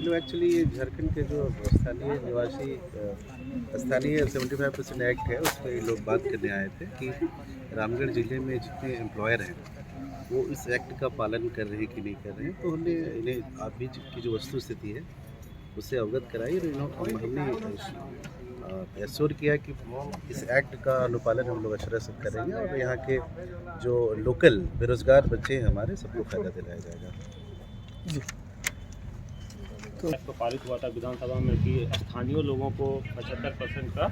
Actually ये झारखंड के जो स्थानीय निवासी स्थानीय 75% एक्ट है उस पर ये लोग बात करने आए थे कि रामगढ़ ज़िले में जितने एम्प्लॉयर हैं वो इस एक्ट का पालन कर रहे हैं कि नहीं कर रहे हैं। तो हमने इन्हें अभी की जो वस्तु स्थिति है उससे अवगत कराई और हमने एश्योर किया कि इस एक्ट का अनुपालन हम लोग अशरा से करेंगे और यहाँ के जो लोकल बेरोजगार बच्चे हैं हमारे सबको फायदा दिलाया जाएगा। तो पारित हुआ था विधानसभा में कि स्थानीय लोगों को 75% का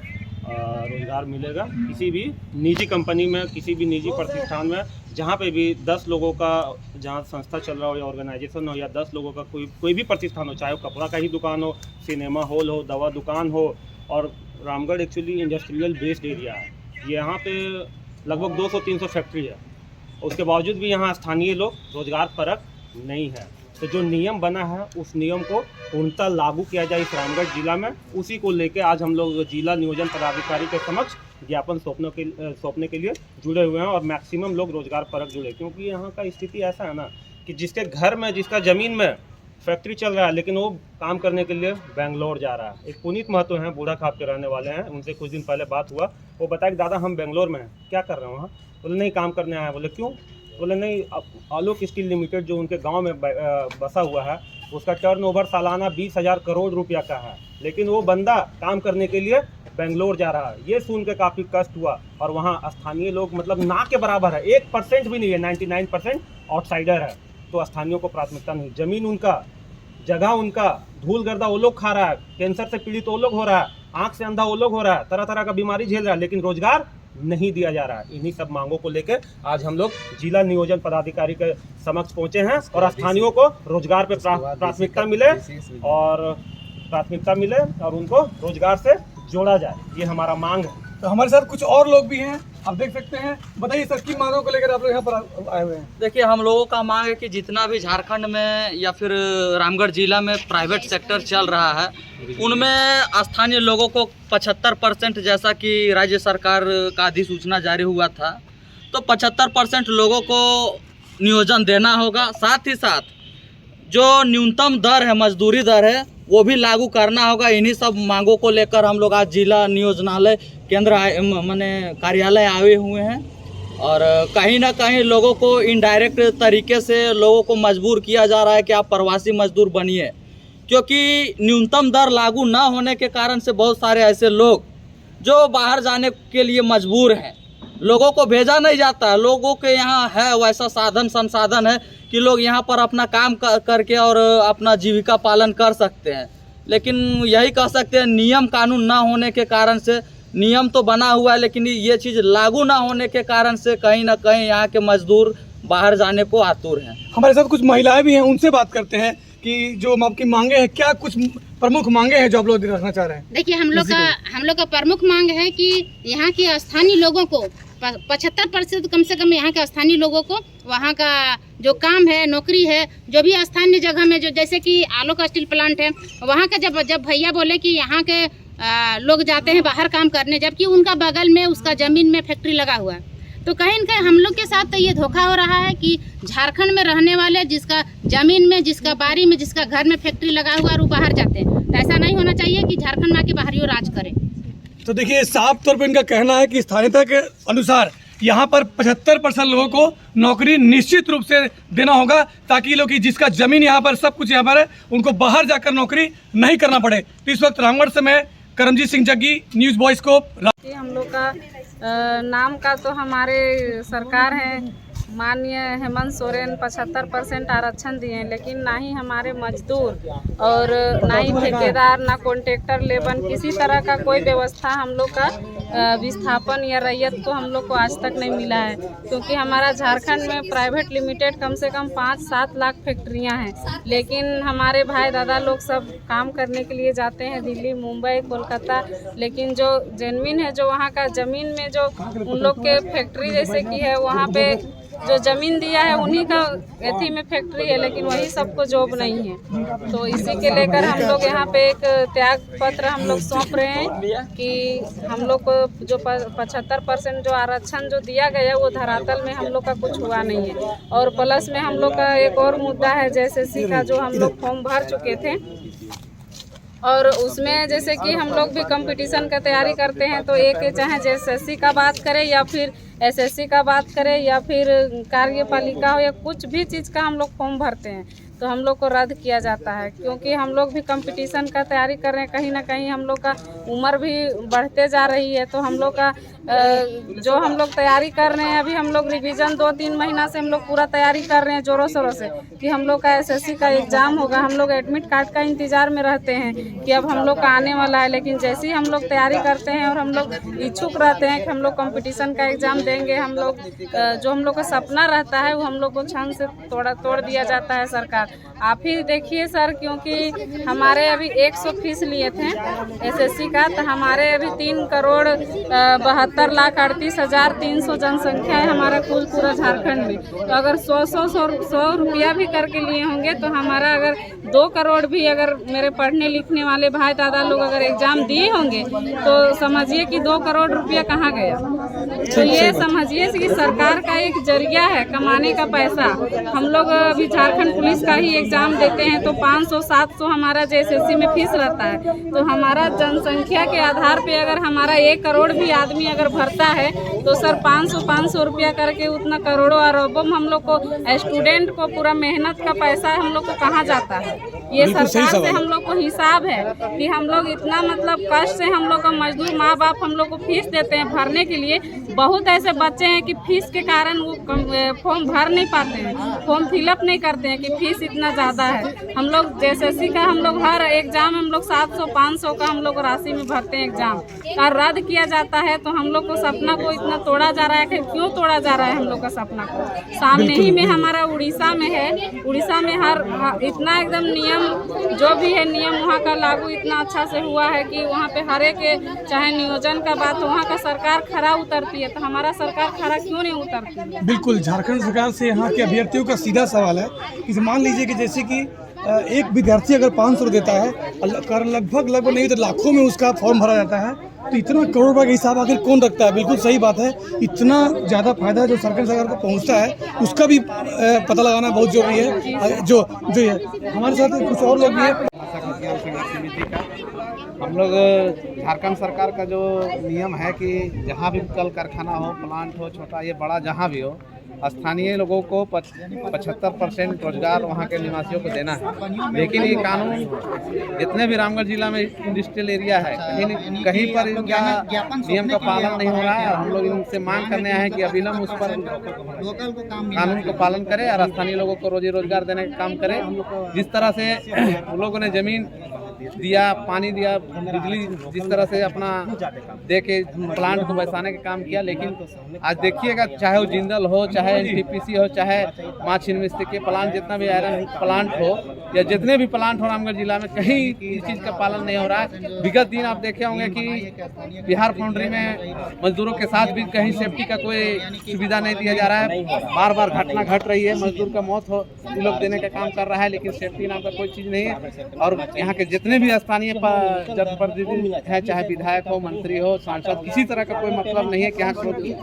रोजगार मिलेगा। किसी भी निजी कंपनी में, किसी भी निजी प्रतिष्ठान में, जहाँ पे भी 10 लोगों का जहाँ संस्था चल रहा हो या ऑर्गेनाइजेशन हो या 10 लोगों का कोई भी प्रतिष्ठान हो, चाहे वो कपड़ा का ही दुकान हो, सिनेमा हॉल हो, दवा दुकान हो। और Ramgarh actually industrial based area है। यहाँ पे लगभग 200-300 फैक्ट्री है। उसके बावजूद भी यहाँ स्थानीय लोग रोजगार परक नहीं है। तो जो नियम बना है उस नियम को पूर्णतः लागू किया जाए इस रामगढ़ जिला में, उसी को लेकर आज हम लोग जिला नियोजन पदाधिकारी के समक्ष ज्ञापन सौंपने के लिए जुड़े हुए हैं। और मैक्सिमम लोग रोजगार परक जुड़े, क्योंकि यहाँ का स्थिति ऐसा है ना कि जिसके घर में, जिसका ज़मीन में फैक्ट्री चल रहा है लेकिन वो काम करने के लिए बेंगलोर जा रहा है। एक पुनीत महतो हैं, बूढ़ा खाप के रहने वाले हैं, उनसे कुछ दिन पहले बात हुआ। वो बताया कि दादा हम बेंगलोर में हैं। क्या कर रहे हैं वहाँ? बोले नहीं काम करने आए। बोले क्यों? बोले नहीं, आलोक स्टील लिमिटेड जो उनके गांव में बसा हुआ है उसका टर्नओवर सालाना 20,000 करोड़ रुपया का है, लेकिन वो बंदा काम करने के लिए बेंगलोर जा रहा है। ये सुन के काफ़ी कष्ट हुआ। और वहाँ स्थानीय लोग मतलब ना के बराबर है, 1% भी नहीं है, 99% आउटसाइडर है। तो स्थानीयों को प्राथमिकता नहीं, जमीन उनका, जगह उनका, धूल गर्दा वो लोग खा रहा है, कैंसर से पीड़ित वो लोग हो रहा है, आँख से अंधा वो लोग हो रहा है, तरह तरह का बीमारी झेल रहा है, लेकिन रोजगार नहीं दिया जा रहा है। इन्हीं सब मांगों को लेकर आज हम लोग जिला नियोजन पदाधिकारी के समक्ष पहुंचे हैं और स्थानीयों को रोजगार पे प्राथमिकता मिले और उनको रोजगार से जोड़ा जाए, ये हमारा मांग है। तो हमारे साथ कुछ और लोग भी हैं, आप देख सकते हैं। बताइए सर, किन मांगों को लेकर आप लोग यहाँ पर आए हुए हैं? देखिए, हम लोगों का मांग है कि जितना भी झारखंड में या फिर रामगढ़ जिला में प्राइवेट सेक्टर चल रहा है उनमें स्थानीय लोगों को 75% जैसा कि राज्य सरकार का अधिसूचना जारी हुआ था, तो 75% लोगों को नियोजन देना होगा। साथ ही साथ जो न्यूनतम दर है, मजदूरी दर है, वो भी लागू करना होगा। इन्हीं सब मांगों को लेकर हम लोग आज जिला नियोजनालय केंद्र कार्यालय आए हुए हैं। और कहीं ना कहीं लोगों को इनडायरेक्ट तरीके से लोगों को मजबूर किया जा रहा है कि आप प्रवासी मजदूर बनिए, क्योंकि न्यूनतम दर लागू ना होने के कारण से बहुत सारे ऐसे लोग जो बाहर जाने के लिए मजबूर हैं, लोगों को भेजा नहीं जाता। लोगों के यहाँ है वैसा साधन संसाधन है कि लोग यहाँ पर अपना काम करके और अपना जीविका पालन कर सकते हैं। लेकिन यही कह सकते हैं, नियम कानून ना होने के कारण से, नियम तो बना हुआ है लेकिन ये चीज़ लागू ना होने के कारण से कहीं ना कहीं यहाँ के मजदूर बाहर जाने को आतुर हैं। हमारे साथ कुछ महिलाएं भी हैं, उनसे बात करते हैं कि जो आपकी मांगे हैं, क्या कुछ प्रमुख मांगे हैं जो आप लोग रखना चाह रहे हैं? देखिए, हम लोग का प्रमुख मांग है कि यहाँ के स्थानीय लोगों को 75% कम से कम यहाँ के स्थानीय लोगों को वहाँ का जो काम है, नौकरी है, जो भी स्थानीय जगह में, जो जैसे कि आलोक स्टील प्लांट है, वहाँ का जब भैया बोले कि यहाँ के लोग जाते हैं बाहर काम करने, जबकि उनका बगल में उसका ज़मीन में फैक्ट्री लगा हुआ है। तो कहीं न कहीं हम लोग के साथ तो ये धोखा हो रहा है कि झारखंड में रहने वाले जिसका ज़मीन में, जिसका बारी में, जिसका घर में फैक्ट्री लगा हुआ है वो बाहर जाते हैं। तो ऐसा नहीं होना चाहिए कि झारखंड में आके बाहरियों राज करें। तो देखिए, साफ तौर पर इनका कहना है कि स्थानीयता के अनुसार यहाँ पर 75% लोगों को नौकरी निश्चित रूप से देना होगा, ताकि लोग जिसका जमीन यहाँ पर, सब कुछ यहाँ पर है, उनको बाहर जाकर नौकरी नहीं करना पड़े। तो इस वक्त रामगढ़ से मैं करमजीत सिंह जग्गी, न्यूज़ बॉयज को। हम लोग का नाम का तो हमारे सरकार है माननीय हेमंत सोरेन 75% आरक्षण दिए हैं, लेकिन ना ही हमारे मजदूर और ना ही ठेकेदार, ना कॉन्ट्रैक्टर लेबर, किसी तरह का कोई व्यवस्था हम लोग का विस्थापन या रैयत को हम लोग को आज तक नहीं मिला है। क्योंकि हमारा झारखंड में प्राइवेट लिमिटेड कम से कम 5-7 लाख फैक्ट्रियां हैं, लेकिन हमारे भाई दादा लोग सब काम करने के लिए जाते हैं दिल्ली, मुंबई, कोलकाता। लेकिन जो जेनविन है, जो वहाँ का ज़मीन में जो उन लोग के फैक्ट्री जैसे कि है, वहाँ पे जो ज़मीन दिया है उन्हीं का एथी में फैक्ट्री है, लेकिन वही सबको जॉब नहीं है। तो इसी के लेकर हम लोग यहाँ पे एक त्याग पत्र हम लोग सौंप रहे हैं कि हम लोग को जो 75% जो आरक्षण जो दिया गया वो धरातल में हम लोग का कुछ हुआ नहीं है। और प्लस में हम लोग का एक और मुद्दा है JSSC का, जो हम लोग फॉर्म भर चुके थे और उसमें जैसे कि हम लोग भी कंपटीशन का तैयारी करते हैं, तो एक चाहे JSSC का बात करें या फिर SSC का बात करें या फिर कार्यपालिका हो या कुछ भी चीज़ का हम लोग फॉर्म भरते हैं तो हम लोग को रद्द किया जाता है, क्योंकि हम लोग भी कंपटीशन का तैयारी कर रहे हैं। कहीं ना कहीं हम लोग का उम्र भी बढ़ते जा रही है, तो हम लोग का जो हम लोग तैयारी कर रहे हैं, अभी हम लोग रिवीजन 2-3 महीना से हम लोग पूरा तैयारी कर रहे हैं ज़ोरों शोरों से कि हम लोग का SSC का एग्ज़ाम होगा। हम लोग एडमिट कार्ड का इंतज़ार में रहते हैं कि अब हम लोग का आने वाला है, लेकिन जैसे ही हम लोग तैयारी करते हैं और हम लोग इच्छुक रहते हैं कि हम लोग कंपटीशन का एग्ज़ाम देंगे, हम लोग जो हम लोग का सपना रहता है वो हम लोग को क्षण से तोड़ दिया जाता है सरकार। आप ही देखिए सर, क्योंकि हमारे अभी 100 फीस लिए थे SSC का, तो हमारे अभी 3,72,38,300 जनसंख्या है हमारा कुल पूरा झारखंड में। तो अगर 100 रुपया भी करके लिए होंगे तो हमारा अगर 2 करोड़ भी अगर मेरे पढ़ने लिखने वाले भाई दादा लोग अगर एग्ज़ाम दिए होंगे तो समझिए कि 2 करोड़ रुपया कहाँ गया। तो ये समझिए कि सरकार का एक जरिया है कमाने का पैसा। हम लोग अभी झारखंड पुलिस का ही एग्ज़ाम देते हैं तो 500-700 हमारा JSSC में फीस रहता है। तो हमारा जनसंख्या के आधार पे अगर हमारा 1 करोड़ भी आदमी अगर भरता है तो सर 500 रुपया करके उतना करोड़ों अरबों हम लोग को स्टूडेंट को पूरा मेहनत का पैसा हम लोग को कहाँ जाता है। ये सरकार से हम लोग को हिसाब है कि हम लोग इतना मतलब कष्ट से हम लोग का मजदूर माँ बाप हम लोग को फीस देते हैं भरने के लिए। बहुत ऐसे बच्चे हैं कि फीस के कारण वो फॉर्म भर नहीं पाते हैं, फॉर्म फिलअप नहीं करते हैं कि फीस इतना ज़्यादा है। हम लोग JSSC का हम लोग हर एग्ज़ाम हम लोग 700-500 का हम लोग राशि में भरते हैं एग्ज़ाम का, रद्द किया जाता है। तो हम लोग को सपना को इतना तोड़ा जा रहा है कि क्यों तोड़ा जा रहा है हम लोग का सपना को। सामने ही में हमारा उड़ीसा में है, उड़ीसा में हर इतना एकदम नियम जो भी है नियम वहाँ का लागू इतना अच्छा से हुआ है कि वहाँ पे हर एक चाहे नियोजन का बात हो वहाँ का सरकार खरा उतरती है, तो हमारा सरकार खरा क्यों नहीं उतरती है। बिल्कुल, झारखंड सरकार से यहाँ के अभ्यर्थियों का सीधा सवाल है कि मान लीजिए कि जैसे कि एक विद्यार्थी अगर 500 देता है, लगभग नहीं तो लाखों में उसका फॉर्म भरा जाता है, तो इतना करोड़ रुपये का हिसाब आखिर कौन रखता है। बिल्कुल सही बात है, इतना ज़्यादा फायदा जो सरकार को पहुंचता है उसका भी पता लगाना बहुत जरूरी है। जो है हमारे साथ कुछ और लोग भी है। समिति का हम लोग झारखंड सरकार का जो नियम है कि जहाँ भी कल कारखाना हो, प्लांट हो, छोटा ये बड़ा जहाँ भी हो, स्थानीय लोगों को 75% रोजगार वहाँ के निवासियों को देना है। लेकिन ये कानून जितने भी रामगढ़ जिला में इंडस्ट्रियल एरिया है कहीं पर इनका नियम का पालन नहीं हो रहा है। हम लोग इनसे मांग करने आए हैं कि अविलंब उस पर कानून को पालन करें और स्थानीय लोगों को रोजी रोजगार देने का काम करें। जिस तरह से उन लोगों ने जमीन दिया, पानी दिया, बिजली जिस तरह से अपना दे के प्लांट को बसाने का काम किया, लेकिन आज देखिएगा चाहे वो जिंदल हो, चाहे NTPC हो, चाहे माँ छिन्नमिस्त्री के प्लांट, जितना भी आयरन प्लांट हो या जितने भी प्लांट हो रामगढ़ जिला में, कहीं इस चीज़ का पालन नहीं हो रहा है। विगत दिन आप देखे होंगे कि बिहार फाउंड्री में मजदूरों के साथ भी कहीं सेफ्टी का कोई सुविधा नहीं दिया जा रहा है। बार बार घटना घट रही है, मजदूर का मौत हो ये लोग देने का काम कर रहा है, लेकिन सेफ्टी नाम का कोई चीज़ नहीं है। और यहाँ के जितने भी स्थानीय जनप्रतिनिधि है, चाहे विधायक हो, मंत्री हो, सांसद, किसी तरह का कोई मतलब नहीं है कि यहाँ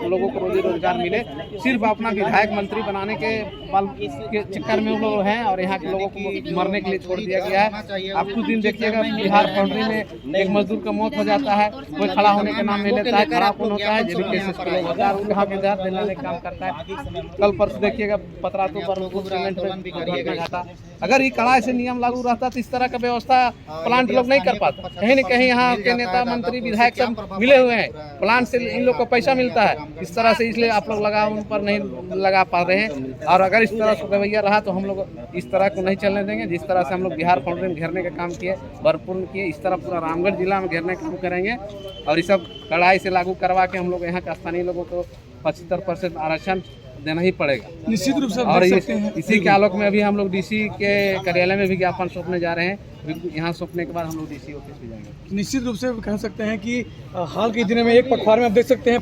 लोगों को रोजी रोजगार मिले। सिर्फ अपना विधायक मंत्री बनाने के बल के चक्कर में वो लोग हैं और यहाँ के लोगों को मरने के लिए छोड़ दिया गया है। आप कुछ दिन देखिएगा बिहार फाउंड्री में एक मजदूर का मौत हो जाता है, कोई खड़ा होने का नाम नहीं लेता है, खराब होता है, जो भी केसेस के लोग होता है उनके हाथ में जहर देने का काम करता है। कल परसों देखिएगा पतरातू पर घटा। अगर ये कड़ाई से नियम लागू रहता तो इस तरह का व्यवस्था प्लांट लोग नहीं कर पाता। कहीं न कहीं यहाँ के नेता मंत्री विधायक सब मिले हुए हैं, प्लांट से इन लोग को पैसा मिलता है इस तरह से, इसलिए आप लोग लगा उन पर नहीं लगा पा रहे हैं। और अगर इस तरह से रवैया रहा तो हम लोग इस तरह को नहीं चलने देंगे। जिस तरह से हम लोग बिहार फाउंड्री में घेरने का काम किए, भरपूर किए, इस तरह पूरा रामगढ़ जिला में घेरने का काम करेंगे और ये सब कड़ाई से लागू करवा के हम लोग यहाँ के स्थानीय लोगों को 75% आरक्षण देना ही पड़ेगा निश्चित रूप से। और इसी के आलोक में अभी हम लोग DC के कार्यालय में भी ज्ञापन सौंपने जा रहे हैं। यहाँ सौंपने के बाद हम लोग DC ऑफिस भी जाएंगे। निश्चित रूप से कह सकते हैं कि हाल के दिनों में एक पखवाड़ में आप देख सकते हैं